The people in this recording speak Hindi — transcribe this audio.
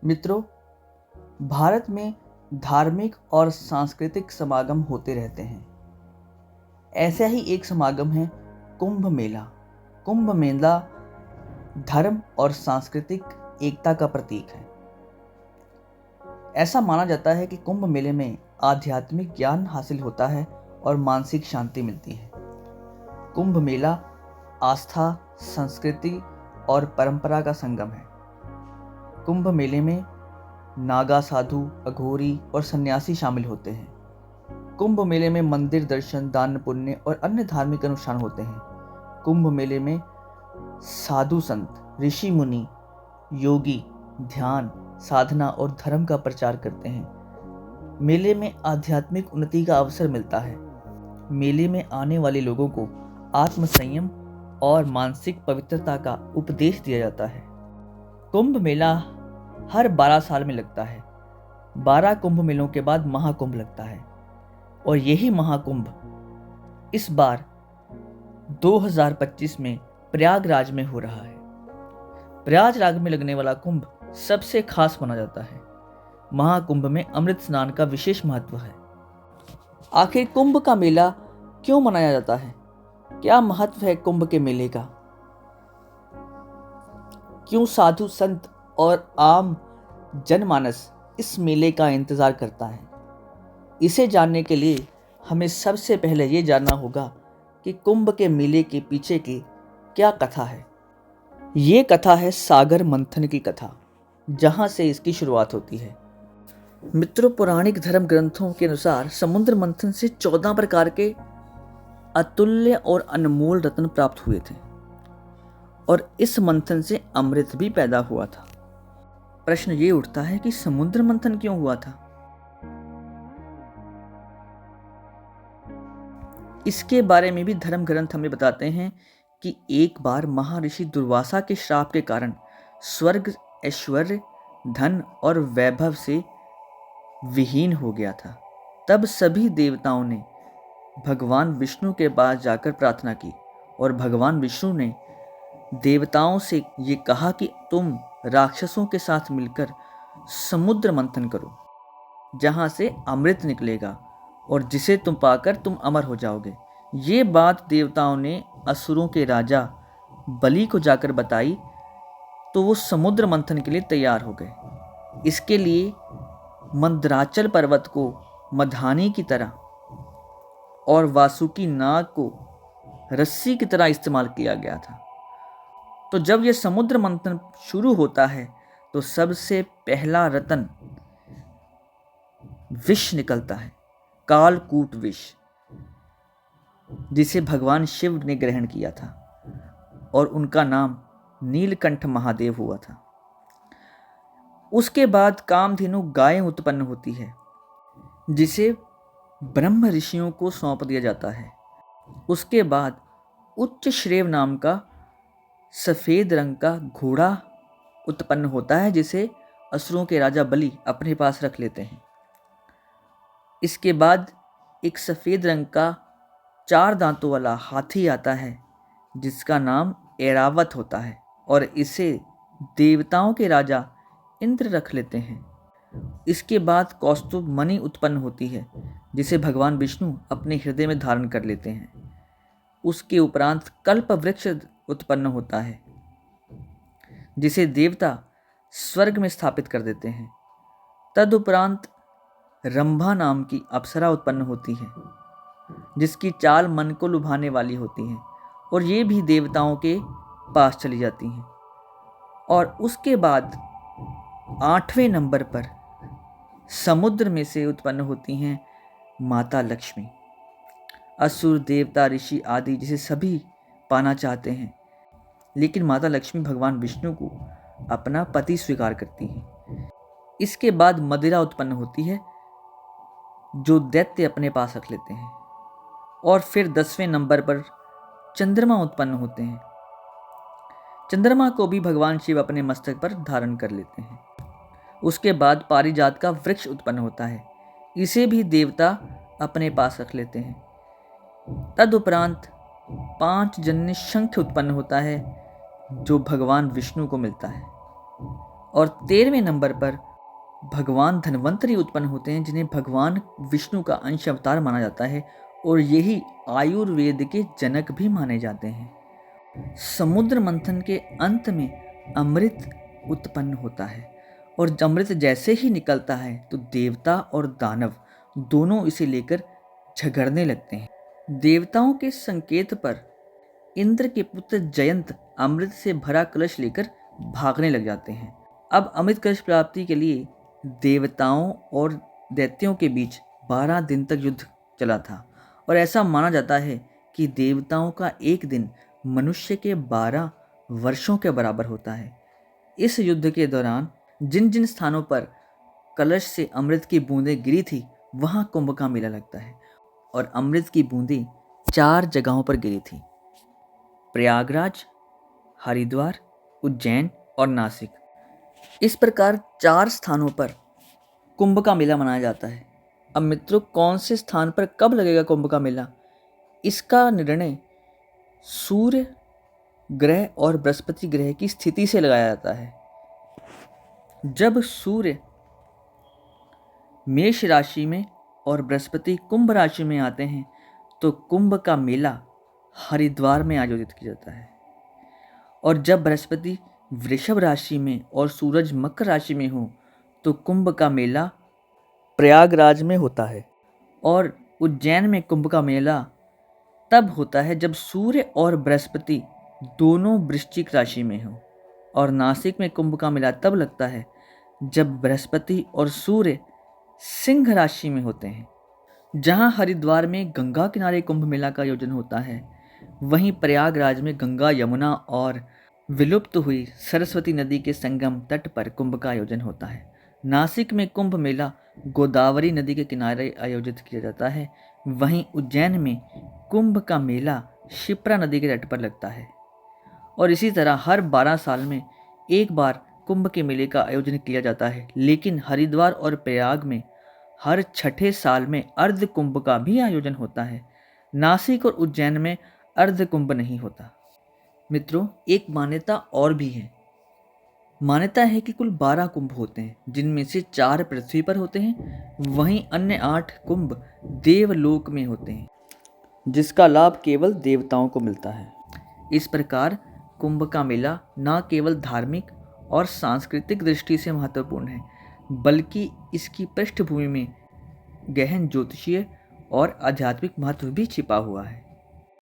मित्रों, भारत में धार्मिक और सांस्कृतिक समागम होते रहते हैं। ऐसा ही एक समागम है कुंभ मेला। कुंभ मेला धर्म और सांस्कृतिक एकता का प्रतीक है। ऐसा माना जाता है कि कुंभ मेले में आध्यात्मिक ज्ञान हासिल होता है और मानसिक शांति मिलती है। कुंभ मेला आस्था, संस्कृति और परंपरा का संगम है। कुंभ मेले में नागा साधु, अघोरी और सन्यासी शामिल होते हैं। कुंभ मेले में मंदिर दर्शन, दान पुण्य और अन्य धार्मिक अनुष्ठान होते हैं। कुंभ मेले में साधु संत, ऋषि मुनि, योगी ध्यान, साधना और धर्म का प्रचार करते हैं। मेले में आध्यात्मिक उन्नति का अवसर मिलता है। मेले में आने वाले लोगों को आत्मसंयम और मानसिक पवित्रता का उपदेश दिया जाता है। कुंभ मेला हर 12 साल में लगता है। 12 कुंभ मेलों के बाद महाकुंभ लगता है और यही महाकुंभ इस बार 2025 में प्रयागराज में हो रहा है। प्रयागराज में लगने वाला कुंभ सबसे खास माना जाता है। महाकुंभ में अमृत स्नान का विशेष महत्व है। आखिर कुंभ का मेला क्यों मनाया जाता है? क्या महत्व है कुंभ के मेले का? क्यों साधु संत और आम जनमानस इस मेले का इंतजार करता है? इसे जानने के लिए हमें सबसे पहले ये जानना होगा कि कुंभ के मेले के पीछे की क्या कथा है। ये कथा है सागर मंथन की कथा, जहां से इसकी शुरुआत होती है। मित्रों, पौराणिक धर्म ग्रंथों के अनुसार समुद्र मंथन से 14 प्रकार के अतुल्य और अनमोल रत्न प्राप्त हुए थे और इस मंथन से अमृत भी पैदा हुआ था। प्रश्न ये उठता है कि समुद्र मंथन क्यों हुआ था? इसके बारे में भी धर्म ग्रंथ हमें बताते हैं कि एक बार महर्षि दुर्वासा के श्राप के कारण स्वर्ग ऐश्वर्य, धन और वैभव से विहीन हो गया था। तब सभी देवताओं ने भगवान विष्णु के पास जाकर प्रार्थना की और भगवान विष्णु ने देवताओं से ये कहा कि तुम राक्षसों के साथ मिलकर समुद्र मंथन करो, जहां से अमृत निकलेगा और जिसे तुम पाकर तुम अमर हो जाओगे। ये बात देवताओं ने असुरों के राजा बलि को जाकर बताई तो वो समुद्र मंथन के लिए तैयार हो गए। इसके लिए मंदराचल पर्वत को मधानी की तरह और वासुकी नाग को रस्सी की तरह इस्तेमाल किया गया था। तो जब यह समुद्र मंथन शुरू होता है तो सबसे पहला रत्न विष निकलता है, कालकूट विष, जिसे भगवान शिव ने ग्रहण किया था और उनका नाम नीलकंठ महादेव हुआ था। उसके बाद कामधेनु गाय उत्पन्न होती है, जिसे ब्रह्म ऋषियों को सौंप दिया जाता है। उसके बाद उच्च श्रेव नाम का सफेद रंग का घोड़ा उत्पन्न होता है, जिसे असुरों के राजा बलि अपने पास रख लेते हैं। इसके बाद एक सफेद रंग का 4 दांतों वाला हाथी आता है, जिसका नाम ऐरावत होता है और इसे देवताओं के राजा इंद्र रख लेते हैं। इसके बाद कौस्तुभ मणि उत्पन्न होती है, जिसे भगवान विष्णु अपने हृदय में धारण कर लेते हैं। उसके उपरांत कल्प वृक्ष उत्पन्न होता है, जिसे देवता स्वर्ग में स्थापित कर देते हैं। तदुपरांत रंभा नाम की अप्सरा उत्पन्न होती है, जिसकी चाल मन को लुभाने वाली होती है और ये भी देवताओं के पास चली जाती हैं। और उसके बाद 8वें नंबर पर समुद्र में से उत्पन्न होती हैं माता लक्ष्मी। असुर, देवता, ऋषि आदि जिसे सभी पाना चाहते हैं, लेकिन माता लक्ष्मी भगवान विष्णु को अपना पति स्वीकार करती हैं। इसके बाद मदिरा उत्पन्न होती है, जो दैत्य अपने पास रख लेते हैं। और फिर 10वें नंबर पर चंद्रमा उत्पन्न होते हैं। चंद्रमा को भी भगवान शिव अपने मस्तक पर धारण कर लेते हैं। उसके बाद पारिजात का वृक्ष उत्पन्न होता है, इसे भी देवता अपने पास रख लेते हैं। तदुपरांत 5 जन्य शंख उत्पन्न होता है, जो भगवान विष्णु को मिलता है। और 13वें नंबर पर भगवान धन्वंतरी उत्पन्न होते हैं, जिन्हें भगवान विष्णु का अंश अवतार माना जाता है और यही आयुर्वेद के जनक भी माने जाते हैं। समुद्र मंथन के अंत में अमृत उत्पन्न होता है और अमृत जैसे ही निकलता है तो देवता और दानव दोनों इसे लेकर झगड़ने लगते हैं। देवताओं के संकेत पर इंद्र के पुत्र जयंत अमृत से भरा कलश लेकर भागने लग जाते हैं। अब अमृत कलश प्राप्ति के लिए देवताओं और दैत्यों के बीच 12 दिन तक युद्ध चला था और ऐसा माना जाता है कि देवताओं का एक दिन मनुष्य के 12 वर्षों के बराबर होता है। इस युद्ध के दौरान जिन जिन स्थानों पर कलश से अमृत की बूंदें गिरी थी वहाँ कुंभ का मेला लगता है और अमृत की बूंदें 4 जगहों पर गिरी थी: प्रयागराज, हरिद्वार, उज्जैन और नासिक। इस प्रकार 4 स्थानों पर कुंभ का मेला मनाया जाता है। अब मित्रों, कौन से स्थान पर कब लगेगा कुंभ का मेला, इसका निर्णय सूर्य ग्रह और बृहस्पति ग्रह की स्थिति से लगाया जाता है। जब सूर्य मेष राशि में और बृहस्पति कुंभ राशि में आते हैं तो कुंभ का मेला हरिद्वार में आयोजित किया जाता है, और जब बृहस्पति वृषभ राशि में और सूरज मकर राशि में हो तो कुंभ का मेला प्रयागराज में होता है। और उज्जैन में कुंभ का मेला तब होता है जब सूर्य और बृहस्पति दोनों वृश्चिक राशि में हो, और नासिक में कुंभ का मेला तब लगता है जब बृहस्पति और सूर्य सिंह राशि में होते हैं। जहां हरिद्वार में गंगा किनारे कुंभ मेला का आयोजन होता है, वहीं प्रयागराज में गंगा, यमुना और विलुप्त हुई सरस्वती नदी के संगम तट पर कुंभ का आयोजन होता है। नासिक में कुंभ मेला गोदावरी नदी के किनारे आयोजित किया जाता है। वहीं उज्जैन में कुंभ का मेला शिप्रा नदी के तट पर लगता है। और इसी तरह हर 12 साल में एक बार कुंभ के मेले का आयोजन किया जाता है, लेकिन हरिद्वार और प्रयाग में हर 6ठे साल में अर्ध कुंभ का भी आयोजन होता है। नासिक और उज्जैन में अर्ध कुंभ नहीं होता। मित्रों, एक मान्यता और भी है। मान्यता है कि कुल 12 कुंभ होते हैं, जिनमें से 4 पृथ्वी पर होते हैं, वहीं अन्य 8 कुंभ देवलोक में होते हैं, जिसका लाभ केवल देवताओं को मिलता है। इस प्रकार कुंभ का मेला न केवल धार्मिक और सांस्कृतिक दृष्टि से महत्वपूर्ण है, बल्कि इसकी पृष्ठभूमि में गहन ज्योतिषीय और आध्यात्मिक महत्व भी छिपा हुआ है।